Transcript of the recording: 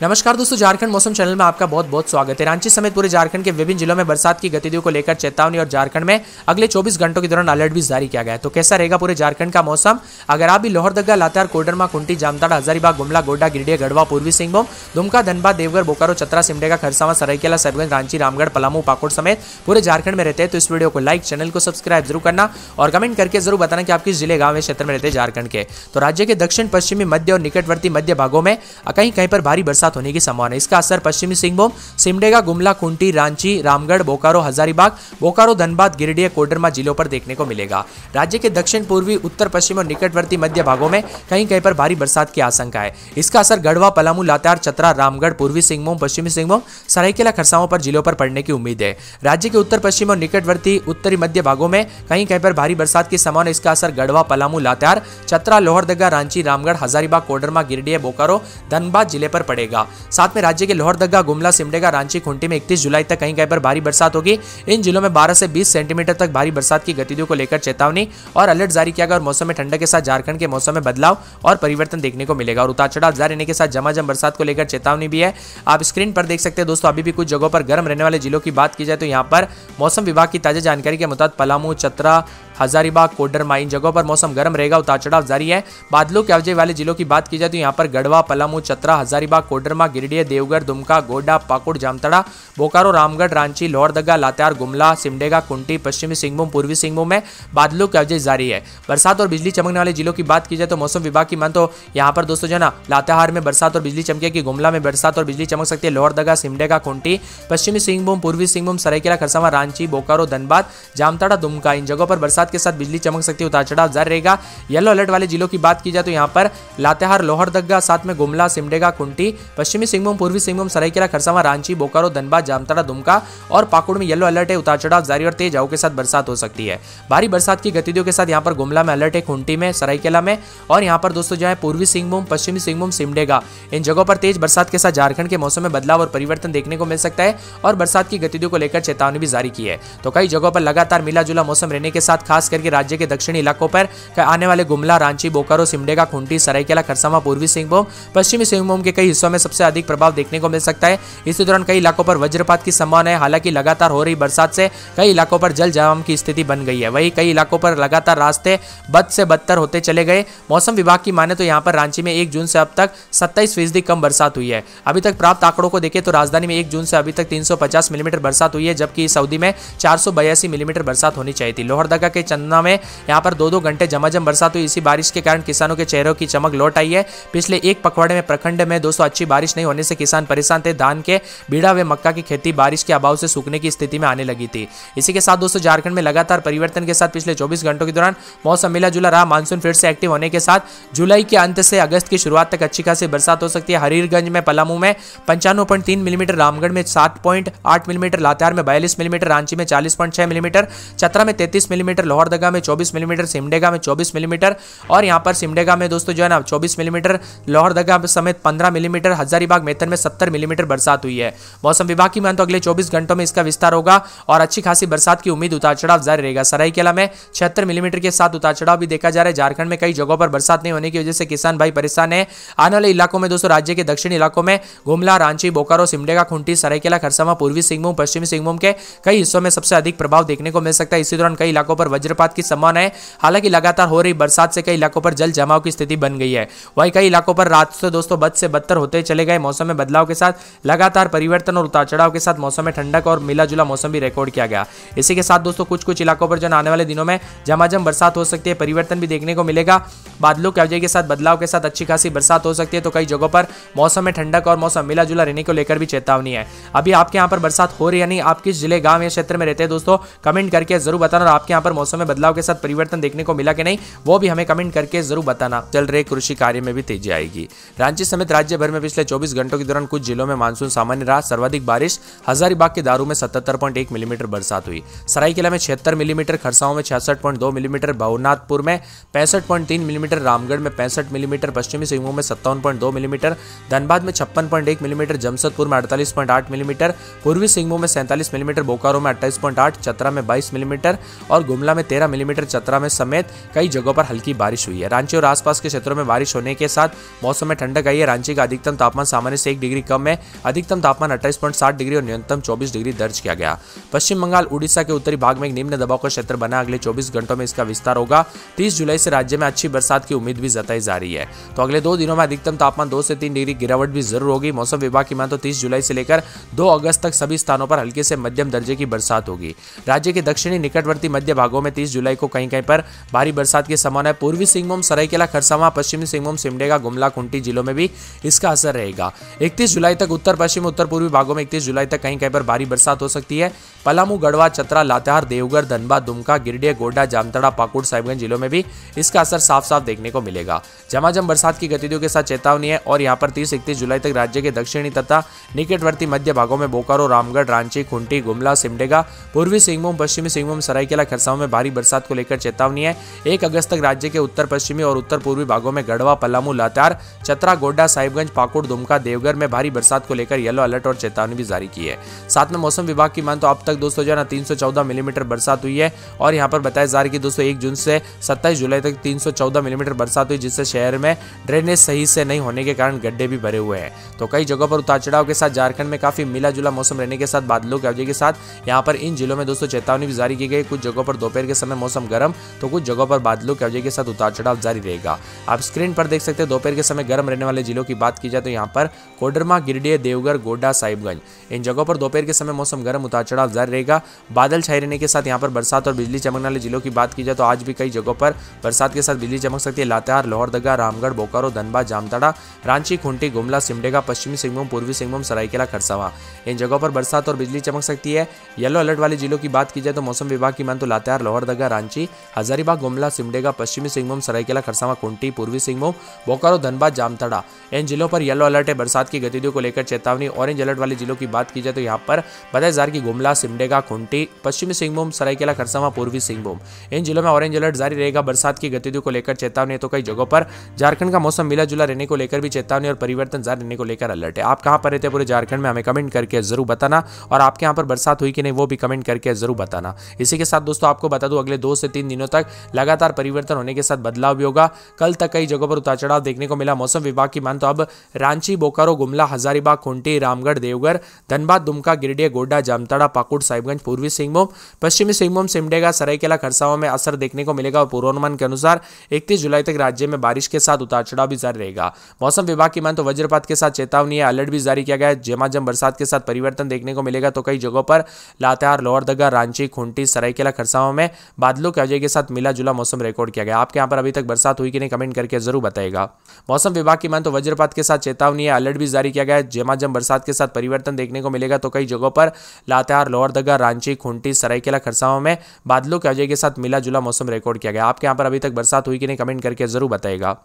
नमस्कार दोस्तों, झारखंड मौसम चैनल में आपका बहुत बहुत स्वागत है। रांची समेत पूरे झारखंड के विभिन्न जिलों में बरसात की गतिविधियों को लेकर चेतावनी और झारखंड में अगले 24 घंटों के दौरान अलर्ट भी जारी किया गया है। तो कैसा रहेगा पूरे झारखंड का मौसम? अगर आप भी लोहरदगा, लातेहार, कोडरमा, कुंटी, जामताड़ा, हजारीबाग, गुमला, गोड्डा, गिरिडीह, गढ़वा, पूर्वी सिंहभूम, दुमका, धनबाद, देवघर, बोकारो, चतरा, सिमडेगा, खरसावां, सरायकेला, साहिबगंज, रांची, रामगढ़, पलामू, पाकुड़ समेत पूरे झारखंड में रहते हैं तो इस वीडियो को लाइक, चैनल को सब्सक्राइब जरूर करना और कमेंट करके जरूर बताना कि आप किस जिले, गांव, क्षेत्र में रहते हैं झारखंड के। तो राज्य के दक्षिण पश्चिमी, मध्य और निकटवर्ती मध्य भागों में कहीं कहीं पर भारी बरसात होने की संभावना है। इसका असर पश्चिमी सिंहभूम, सिमडेगा, गुमला, कुंटी, रांची, रामगढ़, बोकारो, हजारीबाग, बोकारो, धनबाद, गिरिडीह, कोडरमा जिलों पर देखने को मिलेगा। राज्य के दक्षिण पूर्वी, उत्तर पश्चिम और निकटवर्ती मध्य भागों में कहीं कहीं पर भारी बरसात की आशंका है। इसका असर गढ़वा, पलामू, लातेहार, चतरा, रामगढ़, पूर्वी सिंहभूम, पश्चिमी सिंहभूम, सरायकेला, खरसावां पर जिलों पर पड़ने की उम्मीद है। राज्य के उत्तर पश्चिम और निकटवर्ती उत्तरी मध्य भागों में कहीं कहीं पर भारी बरसात की संभावना। इसका असर गढ़वा, पलामू, लातेहार, चतरा, लोहरदगा, रांची, रामगढ़, हजारीबाग, कोडरमा, गिरिडीह, बोकारो, धनबाद जिले पर पड़ेगा। साथ में राज्य के लोहरदगा, गुमला, सिमडेगा, रांची, खुंटी में 31 जुलाई तक कहीं कहीं पर भारी बरसात होगी। इन जिलों में 12 से 20 सेंटीमीटर तक भारी बरसात की गतिविधियों को लेकर चेतावनी और अलर्ट जारी किया गया और मौसम में ठंडक के साथ झारखंड के मौसम में बदलाव और परिवर्तन देखने को मिलेगा और उतार चढ़ाव जारी रहने के साथ झमाझम बरसात को लेकर चेतावनी भी है। आप स्क्रीन पर देख सकते हैं दोस्तों। अभी भी कुछ जगहों पर गर्म रहने वाले जिलों की बात की जाए तो यहाँ पर मौसम विभाग की ताजा जानकारी के मुताबिक पलामू, चतरा, हजारीबाग, कोडरमा इन जगहों पर मौसम गर्म रहेगा, उतार चढ़ाव जारी है। बादलों के आवाजाही वाले जिलों की बात की जाए तो यहाँ पर गढ़वा, पलामू, चतरा, हजारीबाग, कोडरमा, गिरिडीह, देवघर, दुमका, गोड्डा, पाकुड़, जामताड़ा, बोकारो, रामगढ़, रांची, लोहरदगा, लातेहार, गुमला, सिमडेगा, कुंटी, पश्चिमी सिंहभूम, पूर्वी सिंहभूम में बादलों की आवाजाही जारी है। बरसात और बिजली चमकने वाले जिलों की बात की जाए तो मौसम विभाग की मान तो यहाँ पर दोस्तों जो है ना, लातेहार में बरसात और बिजली चमकेगी, गुमला में बरसात और बिजली चमक सकती है, लोहरदगा, सिमडेगा, कुंटी, पश्चिमी सिंहभूम, पूर्वी सिंहभूम, सरायकेला, खरसावां, रांची, बोकारो, धनबाद, जामताड़ा, दुमका इन जगहों पर बरसात के साथ बिजली चमक सकती है, उतार चढ़ाव जारी रहेगा। येलो अलर्ट वाले जिलों की बात की जाए तो यहाँ पर लातेहार, लोहरदगा, साथ में गुमला, सिमडेगा, कुंटी, पश्चिमी सिंहभूम, पूर्वी सिंहभूम, सरायकेला, खरसावां, रांची, बोकारो, धनबाद, जामताड़ा, दुमका और पाकुड़ में येलो अलर्ट है, उतार चढ़ाव जारी और तेज हवाओं के साथ बरसात हो सकती है। भारी बरसात की गतिविधियों के साथ यहाँ पर गुमला में अलर्ट है, कुंटी में, सरायकेला में और यहाँ पर दोस्तों जो है पूर्वी सिंहभूम, पश्चिमी सिंहभूम, सिमडेगा इन जगहों पर तेज बरसात के साथ झारखंड के मौसम में बदलाव और परिवर्तन देखने को मिल सकता है और बरसात की गतिविधियों को लेकर चेतावनी भी जारी की है। तो कई जगहों पर लगातार मिला जुला मौसम रहने के साथ खास करके राज्य के दक्षिणी इलाकों पर आने वाले गुमला, रांची, बोकारो, सिमडेगा, खुंटी, सरायकेला, खरसावां, पूर्वी सिंहभूम, पश्चिमी सिंहभूम के कई हिस्सों में सबसे अधिक प्रभाव देखने को मिल सकता है। इसी दौरान कई इलाकों पर वज्रपात की संभावना है। हालांकि लगातार हो रही बरसात से कई इलाकों पर जल जमाव की स्थिति बन गई है। वहीं कई इलाकों पर लगातार रास्ते बद से बदतर होते चले गए। मौसम विभाग की माने तो यहाँ पर रांची में 1 जून से अब तक 27% कम बरसात हुई है। अभी तक प्राप्त आंकड़ों को देखें तो राजधानी में 1 जून से अभी तक 350 मिलीमीटर बरसात हुई है, जबकि सऊदी में 482 मिलीमीटर बरसात होनी चाहिए थी। लोहरदगा के चंदना में यहाँ पर 2-2 घंटे झमाझम बरसात हुई। इसी बारिश के कारण किसानों के चेहरों की चमक लौट आई है। पिछले एक पखवाड़े में प्रखंड में दोस्तों अच्छी बारिश नहीं होने से किसान परेशान थे। धान के बीड़ा व मक्का की खेती बारिश के अभाव से सूखने की स्थिति में आने लगी थी। इसी के साथ दोस्तों झारखंड में लगातार परिवर्तन के साथ पिछले 24 घंटों के दौरान मौसम मिला जुला रहा। मानसून फिर से एक्टिव होने के साथ जुलाई के अंत से अगस्त की शुरुआत तक अच्छी खासी बरसात हो सकती है। हरीरगंज में, पलामू में 95.3 मिलीमीटर, रामगढ़ में 7.8 मिलीमीटर, लातेहार में 42 मिलीमीटर, रांची में 40.6 मिलीमीटर, चतरा में 33 मिलीमीटर, लोहरदगा में 24 मिलीमीटर, सिमडेगा में 24 मिलीमीटर और यहाँ पर सिमडेगा में दोस्तों जो है ना 24 मिलीमीटर, लोहरदगा समेत 15 मिलीमीटर, हजारीबाग, मेथन में 70 मिलीमीटर बरसात हुई है। मौसम विभाग की मान तो अगले 24 घंटों में इसका विस्तार होगा और अच्छी खासी बरसात की उम्मीद, उतार चढ़ाव जारी रहेगा। सरायकेला में 76 मिलीमीटर के साथ उतार चढ़ाव भी देखा जा रहा है। झारखंड में कई जगहों पर बरसात नहीं होने की वजह से किसान भाई परेशान है। आने वाले इलाकों में दोस्तों राज्य के दक्षिणी इलाकों में गुमला, रांची, बोकारो, सिमडेगा, खुंटी, सरायकेला, खरसावां, पूर्वी सिंहभूम, पश्चिमी सिंहभूम के कई हिस्सों में सबसे अधिक प्रभाव देखने को मिल सकता है। इसी दौरान कई इलाकों पर वज्रपात की संभावना है। हालांकि लगातार हो रही बरसात से कई इलाकों पर जल जमाव की स्थिति बन गई है। वहीं कई इलाकों पर रात से दोस्तों बद से बदतर होते चले गए। मौसम में बदलाव के साथ लगातार परिवर्तन और उतार चढ़ाव के साथ मौसम में ठंडक और मिला जुला मौसम भी रिकॉर्ड किया गया। इसी के साथ दोस्तों कुछ इलाकों पर जो आने वाले दिनों में झमाझम बरसात हो सकती है, परिवर्तन भी देखने को मिलेगा। बादलों के आवाजाही के साथ बदलाव के साथ अच्छी खासी बरसात हो सकती है। तो कई जगहों पर मौसम में ठंडक और मौसम मिला जुला रहने को लेकर भी चेतावनी है। अभी आपके यहाँ पर बरसात हो रही है नहीं, आप किस जिले, गांव या क्षेत्र में रहते हैं दोस्तों कमेंट करके जरूर बताना। और आपके यहाँ पर मौसम में बदलाव के साथ परिवर्तन देखने को मिला कि नहीं वो भी हमें कमेंट करके जरूर बताना। चल रहे कृषि कार्य में भी तेजी आएगी। रांची समेत राज्य भर में पिछले 24 घंटों के दौरान कुछ जिलों में मानसून सामान्य रहा। सर्वाधिक बारिश हजारीबाग के दारू में 77.1 मिलीमीटर बरसात हुई। सरायकेला में 76 मिलीमीटर, खरसावां में 66.2 मिलीमीटर, भवनाथपुर में 65.3 मिलीमीटर, रामगढ़ में 65 मिलीमीटर, पश्चिमी सिंहभूम में 57.2 मिलीमीटर, धनबाद में 56.1 मिलीमीटर, जमशेदपुर में 48.8 मिलीमीटर, पूर्वी सिंहभूम में 47 मिलीमीटर, बोकारो में 28.8, चतरा में 22 मिलीमीटर और गुमला में 13 मिलीमीटर, चतरा में समेत कई जगहों पर हल्की बारिश हुई है। रांची और आसपास के क्षेत्रों में बारिश होने के साथ मौसम में ठंडक आई है। रांची का अधिकतम तापमान सामान्य से 1 डिग्री कम है। अधिकतम तापमान 28.7 डिग्री और न्यूनतम 24 डिग्री दर्ज किया गया। पश्चिम बंगाल उड़ीसा के उत्तरी भाग में एक निम्न दबाव का क्षेत्र बना, अगले 24 घंटों में इसका विस्तार होगा। 30 जुलाई से राज्य में अच्छी बरसात की उम्मीद भी जताई जा रही है। तो अगले 2 दिनों में अधिकतम तापमान 2 से 3 डिग्री गिरावट भी जरूर होगी। मौसम विभाग की माने तो 30 जुलाई से लेकर 2 अगस्त तक सभी स्थानों पर हल्के से मध्यम दर्जे की बरसात होगी। राज्य के दक्षिणी निकटवर्ती मध्य भागों में 30 जुलाई को कहीं-कहीं पर भारी बरसात की संभावना है। पूर्वी सिंहभूम, सरायकेला खरसावां, पश्चिमी सिंहभूम, सिमडेगा, गुमला, खुंटी जिलों में भी इसका असर रहेगा। 31 जुलाई तक उत्तर पश्चिम उत्तर पूर्वी भागों में 31 जुलाई तक कहीं-कहीं पर भारी बरसात हो सकती है। पलामू, गढ़वा, चतरा, लातेहार, देवघर, धनबाद, दुमका, गिरिडीह, गोड्डा, जामताड़ा, पाकुड़, साहिबगंज जिलों में भी इसका असर साफ-साफ देखने को मिलेगा। झमाझम बरसात की गतिविधियों के साथ चेतावनी है और यहां पर 30-31 जुलाई तक राज्य के दक्षिणी तथा निकटवर्ती मध्य भागों में बोकारो, रामगढ़, रांची, खुंटी, गुमला, सिमडेगा, पूर्वी सिंहभूम, पश्चिमी सिंहभूम, सरायकेला खरसावां में भारी बरसात को लेकर चेतावनी है। 1 अगस्त तक राज्य के उत्तर पश्चिमी और उत्तर पूर्वी भागों में गढ़वा, पलामू, लातेहार, चतरा, गोड्डा, साहिबगंज, पाकुड़, दुमका, देवघर में भारी बरसात को लेकर येलो अलर्ट और चेतावनी भी जारी की है। साथ में मौसम विभाग की माने तो अब तक दोस्तों जो है 314 मिलीमीटर बरसात हुई है और यहाँ पर बताया जा रहा है कि दोस्तों 1 जून से 27 जुलाई तक 314 मिलीमीटर बरसात हुई, जिससे शहर में ड्रेनेज सही से नहीं होने के कारण गड्ढे भी भरे हुए हैं। तो कई जगहों पर उतार चढ़ाव के साथ झारखंड में काफी मिला जुला मौसम रहने के साथ बादलों की अवधि के साथ यहाँ पर इन जिलों में दोस्तों चेतावनी भी जारी की गई। कुछ जगहों पर दोपहर के समय मौसम गर्म तो कुछ जगहों पर बादलों की अवधि के साथ उतार चढ़ाव जारी रहेगा। आप स्क्रीन पर देख सकते हैं दोपहर के समय गर्म रहने वाले जिलों की बात की जाए तो यहाँ पर कोडरमा, गिरिडीह, देवघर, गोड्डा, साहिबगंज इन जगहों पर दोपहर के समय मौसम गर्म उतार चढ़ाव जारी रहेगा। बादल छाए रहने के साथ यहाँ पर बरसात और बिजली चमकने वाले जिलों की बात की जाए तो आज भी कई जगहों पर बरसात के साथ बिजली चमक सकती है। लातेहार, लोहरदगा, रामगढ़, बोकारो, धनबाद, जामताड़ा, रांची, खुंटी, गुमला, सिमडेगा, पश्चिमी सिंहभूम, पूर्वी सिंहभूम, सरायकेला खरसावां इन जगहों पर बरसात और बिजली चमक सकती है। येलो अलर्ट वाले जिलों की बात की जाए तो मौसम विभाग की माने तो लातेहार, लोहरदगा, रांची, हजारीबाग, गुमला, सिमडेगा, पश्चिमी सिंहभूम, सरायकेला खरसावां, खुंटी, पूर्वी सिंहभूम, बोकारो, धनबाद, जामताड़ा इन जिलों पर येलो अलर्ट है। बरसात की गतिविधियों को लेकर चेतावनी। ऑरेंज अलर्ट वाले जिलों की बात की जाए तो यहाँ पर बताया जा रहा है कि गुमला, सिमडेगा, खुंटी, पश्चिमी सिंहभूम, सरायकेला खरसावां, पूर्वी सिंहभूम इन जिलों में ऑरेंज अलर्ट जारी रहेगा। बरसात की गतिविधियों को लेकर चेतावनी है। तो कई जगहों पर झारखंड का मौसम मिला जुला रहने को लेकर भी चेतावनी और परिवर्तन जारी रहने को लेकर अलर्ट है। आप कहां पर रहते हैं पूरे झारखंड में हमें कमेंट करके जरूर बताना और आपके यहाँ पर बरसात हुई कि नहीं वो भी कमेंट करके जरूर बताना। इसी के साथ दोस्तों आपको बता दूं अगले 2 से 3 दिनों तक लगातार परिवर्तन होने के साथ बदलाव भी होगा। कल तक कई जगहों पर उतार चढ़ाव देखने को मिला। मौसम विभाग की माने तो अब रांची, बोकारो, गुमला, हजारीबाग, खुंटी, रामगढ़, देवघर, धनबाद, दुमका, गिरिडीह, गोड्डा, जामताड़ा, पाकुड़, साहिबगंज, पूर्वी सिंहभूम, पश्चिमी सिंहभूम, सिमडेगा, सरायकेला खरसावां में असर देखने को मिलेगा और पूर्वानुमान के अनुसार 31 जुलाई तक राज्य में बारिश के साथ उतार चढ़ाव भी जारी रहेगा। मौसम विभाग की माने तो वज्रपात के साथ चेतावनी है। अलर्ट भी जारी किया गया है। झमाझम बरसात के साथ परिवर्तन देखने को मिलेगा। तो कई जगहों पर लातेहार, लोहरदगा, रांची, खुंटी, सरायकेला खरसावां में बादलों की वजह के साथ मिला जुला मौसम रिकॉर्ड किया गया। आपके यहाँ पर अभी तक बरसात हुई कि नहीं कमेंट करके जरूर बताएगा। मौसम विभाग की माने तो वज्रपात के साथ चेतावनी है। अलर्ट भी जारी किया गया है। झमाझम बरसात के साथ परिवर्तन देखने को मिलेगा। तो कई जगहों पर लातेहार, लोहरदगा, रांची, खुंटी, सरायकेला खरसावां में बादलों की वजह के साथ मिला जुला मौसम रिकॉर्ड किया गया। आपके यहाँ पर अभी तक बरसात हुई कि नहीं कमेंट करके जरूर बताएगा।